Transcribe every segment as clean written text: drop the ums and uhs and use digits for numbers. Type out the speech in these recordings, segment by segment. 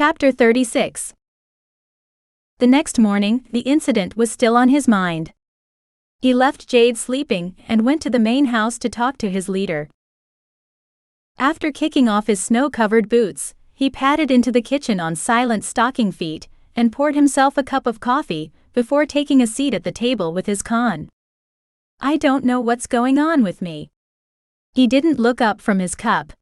Chapter 36. The next morning, the incident was still on his mind. He left Jade sleeping and went to the main house to talk to his leader. After kicking off his snow-covered boots, he padded into the kitchen on silent stocking feet and poured himself a cup of coffee before taking a seat at the table with his con. "I don't know what's going on with me." He didn't look up from his cup.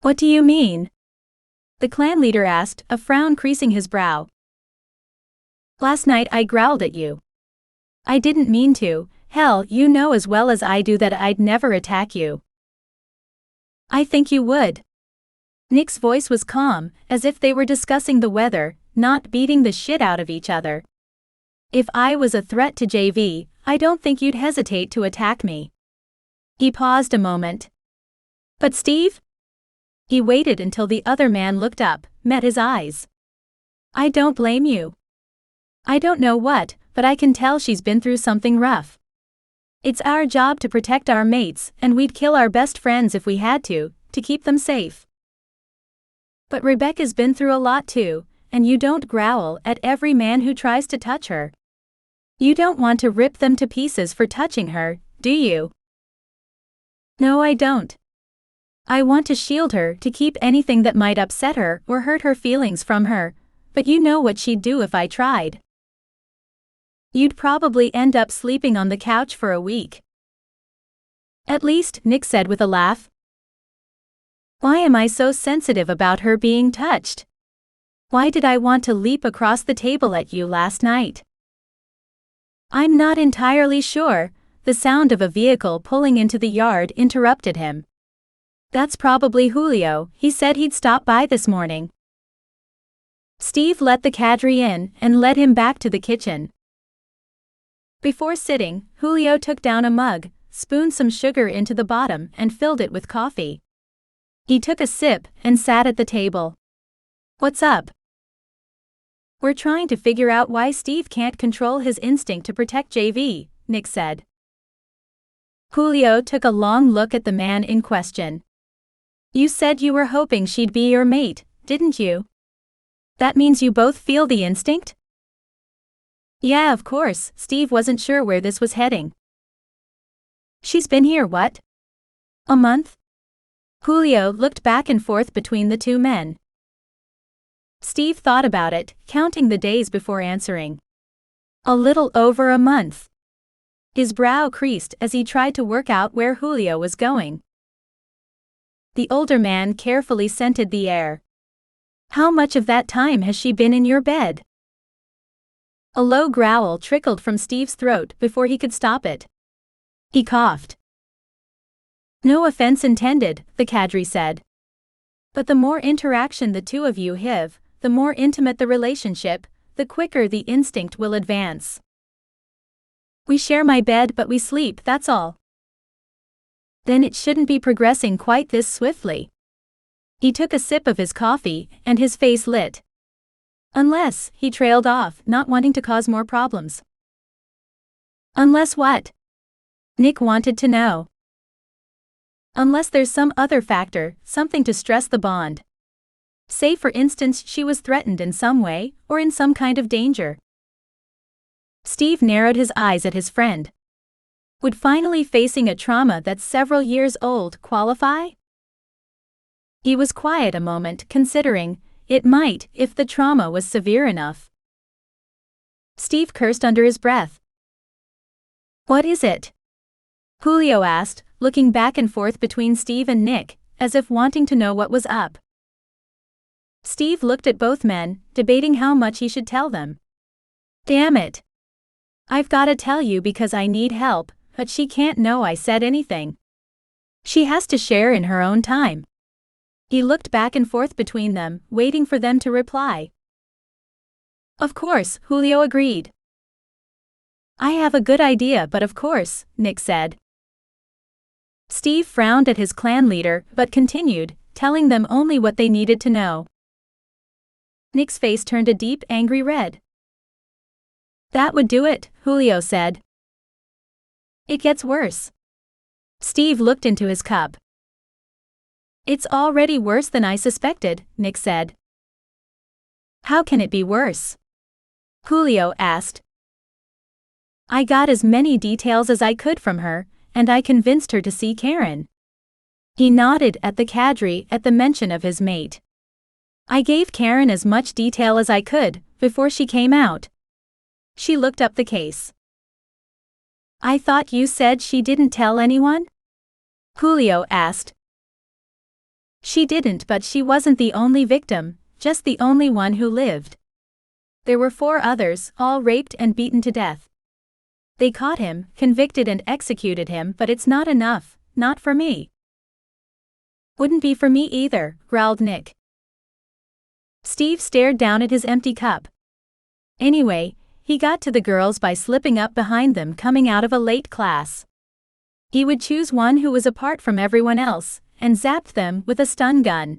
"What do you mean?" the clan leader asked, a frown creasing his brow. "Last night I growled at you. I didn't mean to. Hell, you know as well as I do that I'd never attack you." "I think you would." Nick's voice was calm, as if they were discussing the weather, not beating the shit out of each other. "If I was a threat to JV, I don't think you'd hesitate to attack me." He paused a moment. "But Steve?" He waited until the other man looked up, met his eyes. "I don't blame you. I don't know what, but I can tell she's been through something rough. It's our job to protect our mates, and we'd kill our best friends if we had to keep them safe. But Rebecca's been through a lot too, and you don't growl at every man who tries to touch her. You don't want to rip them to pieces for touching her, do you?" "No, I don't. I want to shield her, to keep anything that might upset her or hurt her feelings from her, but you know what she'd do if I tried. You'd probably end up sleeping on the couch for a week." "At least," Nick said with a laugh. "Why am I so sensitive about her being touched? Why did I want to leap across the table at you last night?" "I'm not entirely sure." The sound of a vehicle pulling into the yard interrupted him. "That's probably Julio. He said he'd stop by this morning." Steve let the cadre in and led him back to the kitchen. Before sitting, Julio took down a mug, spooned some sugar into the bottom and filled it with coffee. He took a sip and sat at the table. "What's up?" "We're trying to figure out why Steve can't control his instinct to protect JV, Nick said. Julio took a long look at the man in question. "You said you were hoping she'd be your mate, didn't you? That means you both feel the instinct?" "Yeah, of course." Steve wasn't sure where this was heading. "She's been here what? A month?" Julio looked back and forth between the two men. Steve thought about it, counting the days before answering. "A little over a month." His brow creased as he tried to work out where Julio was going. The older man carefully scented the air. "How much of that time has she been in your bed?" A low growl trickled from Steve's throat before he could stop it. He coughed. "No offense intended," the cadre said. "But the more interaction the two of you have, the more intimate the relationship, the quicker the instinct will advance. We share my bed but we sleep, that's all." "Then it shouldn't be progressing quite this swiftly." He took a sip of his coffee, and his face lit. "Unless," he trailed off, not wanting to cause more problems. "Unless what?" Nick wanted to know. "Unless there's some other factor, something to stress the bond. Say for instance she was threatened in some way, or in some kind of danger." Steve narrowed his eyes at his friend. Would finally facing a trauma that's several years old qualify? He was quiet a moment, considering. It might, if the trauma was severe enough. Steve cursed under his breath. "What is it?" Julio asked, looking back and forth between Steve and Nick, as if wanting to know what was up. Steve looked at both men, debating how much he should tell them. "Damn it. I've gotta tell you because I need help, but she can't know I said anything. She has to share in her own time." He looked back and forth between them, waiting for them to reply. "Of course," Julio agreed. "I have a good idea, but of course," Nick said. Steve frowned at his clan leader, but continued, telling them only what they needed to know. Nick's face turned a deep, angry red. "That would do it," Julio said. "It gets worse." Steve looked into his cup. "It's already worse than I suspected," Nick said. How can it be worse? Julio asked. I got as many details as I could from her, and I convinced her to see Karen. He nodded at the cadre at the mention of his mate. I gave Karen as much detail as I could, before she came out. She looked up the case. I thought you said she didn't tell anyone? Julio asked. She didn't, but she wasn't the only victim, just the only one who lived. There were 4 others, all raped and beaten to death. They caught him, convicted and executed him, but it's not enough, not for me. Wouldn't be for me either, growled Nick. Steve stared down at his empty cup. Anyway, he got to the girls by slipping up behind them coming out of a late class. He would choose one who was apart from everyone else, and zapped them with a stun gun.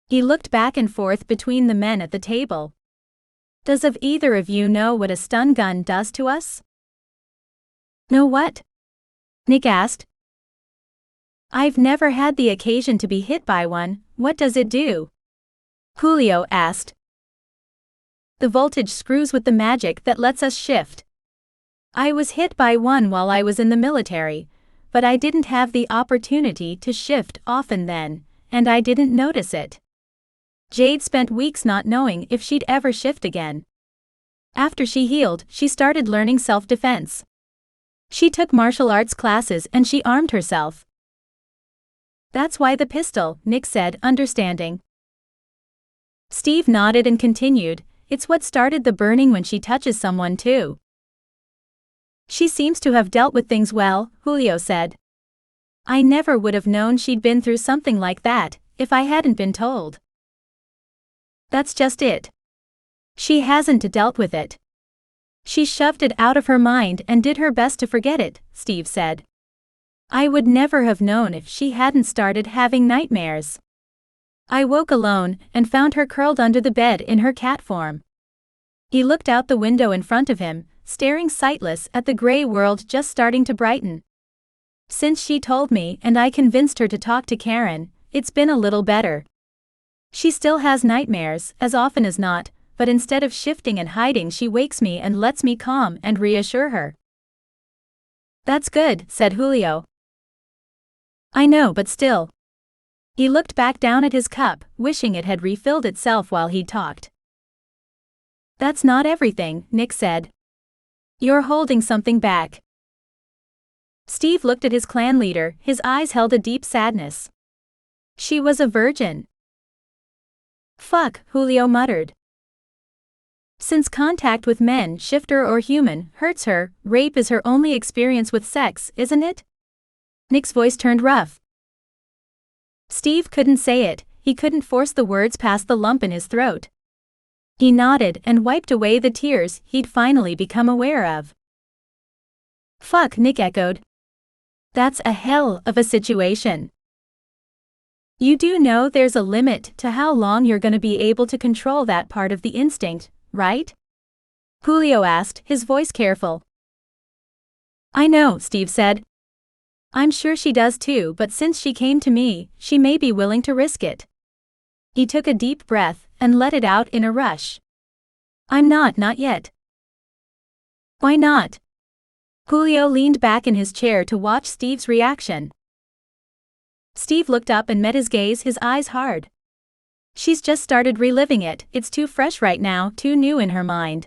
He looked back and forth between the men at the table. Does either of you know what a stun gun does to us? Know what? Nick asked. I've never had the occasion to be hit by one. What does it do? Julio asked. The voltage screws with the magic that lets us shift. I was hit by one while I was in the military, but I didn't have the opportunity to shift often then, and I didn't notice it. Jade spent weeks not knowing if she'd ever shift again. After she healed, she started learning self-defense. She took martial arts classes and she armed herself. That's why the pistol, Nick said, understanding. Steve nodded and continued, it's what started the burning when she touches someone too. She seems to have dealt with things well, Julio said. I never would have known she'd been through something like that, if I hadn't been told. That's just it. She hasn't dealt with it. She shoved it out of her mind and did her best to forget it, Steve said. I would never have known if she hadn't started having nightmares. I woke alone and found her curled under the bed in her cat form. He looked out the window in front of him, staring sightless at the gray world just starting to brighten. Since she told me and I convinced her to talk to Karen, it's been a little better. She still has nightmares, as often as not, but instead of shifting and hiding she wakes me and lets me calm and reassure her. That's good, said Julio. I know, but still. He looked back down at his cup, wishing it had refilled itself while he talked. That's not everything, Nick said. You're holding something back. Steve looked at his clan leader, his eyes held a deep sadness. She was a virgin. Fuck, Julio muttered. Since contact with men, shifter or human, hurts her, rape is her only experience with sex, isn't it? Nick's voice turned rough. Steve couldn't say it, he couldn't force the words past the lump in his throat. He nodded and wiped away the tears he'd finally become aware of. Fuck, Nick echoed. That's a hell of a situation. You do know there's a limit to how long you're gonna be able to control that part of the instinct, right? Julio asked, his voice careful. I know, Steve said. I'm sure she does too, but since she came to me, she may be willing to risk it. He took a deep breath and let it out in a rush. I'm not yet. Why not? Julio leaned back in his chair to watch Steve's reaction. Steve looked up and met his gaze, his eyes hard. She's just started reliving it, it's too fresh right now, too new in her mind.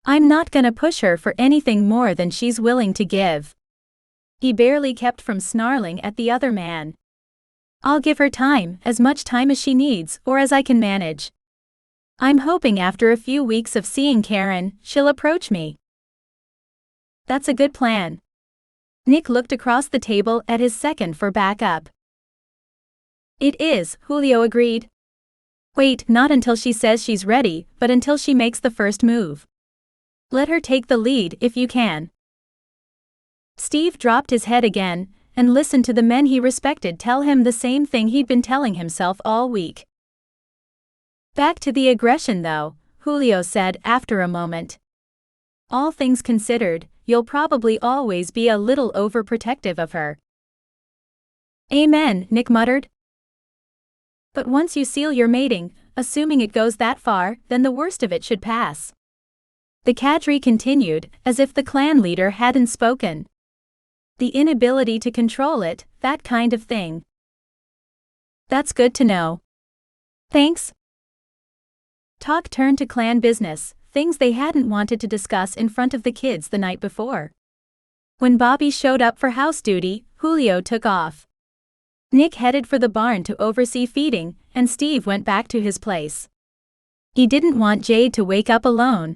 I'm not gonna push her for anything more than she's willing to give. He barely kept from snarling at the other man. I'll give her time, as much time as she needs, or as I can manage. I'm hoping after a few weeks of seeing Karen, she'll approach me. That's a good plan. Nick looked across the table at his second for backup. It is, Julio agreed. Wait, not until she says she's ready, but until she makes the first move. Let her take the lead if you can. Steve dropped his head again, and listened to the men he respected tell him the same thing he'd been telling himself all week. Back to the aggression though, Julio said after a moment. All things considered, you'll probably always be a little overprotective of her. Amen, Nick muttered. But once you seal your mating, assuming it goes that far, then the worst of it should pass. The cadre continued, as if the clan leader hadn't spoken. The inability to control it, that kind of thing. That's good to know. Thanks. Talk turned to clan business, things they hadn't wanted to discuss in front of the kids the night before. When Bobby showed up for house duty, Julio took off. Nick headed for the barn to oversee feeding, and Steve went back to his place. He didn't want Jade to wake up alone.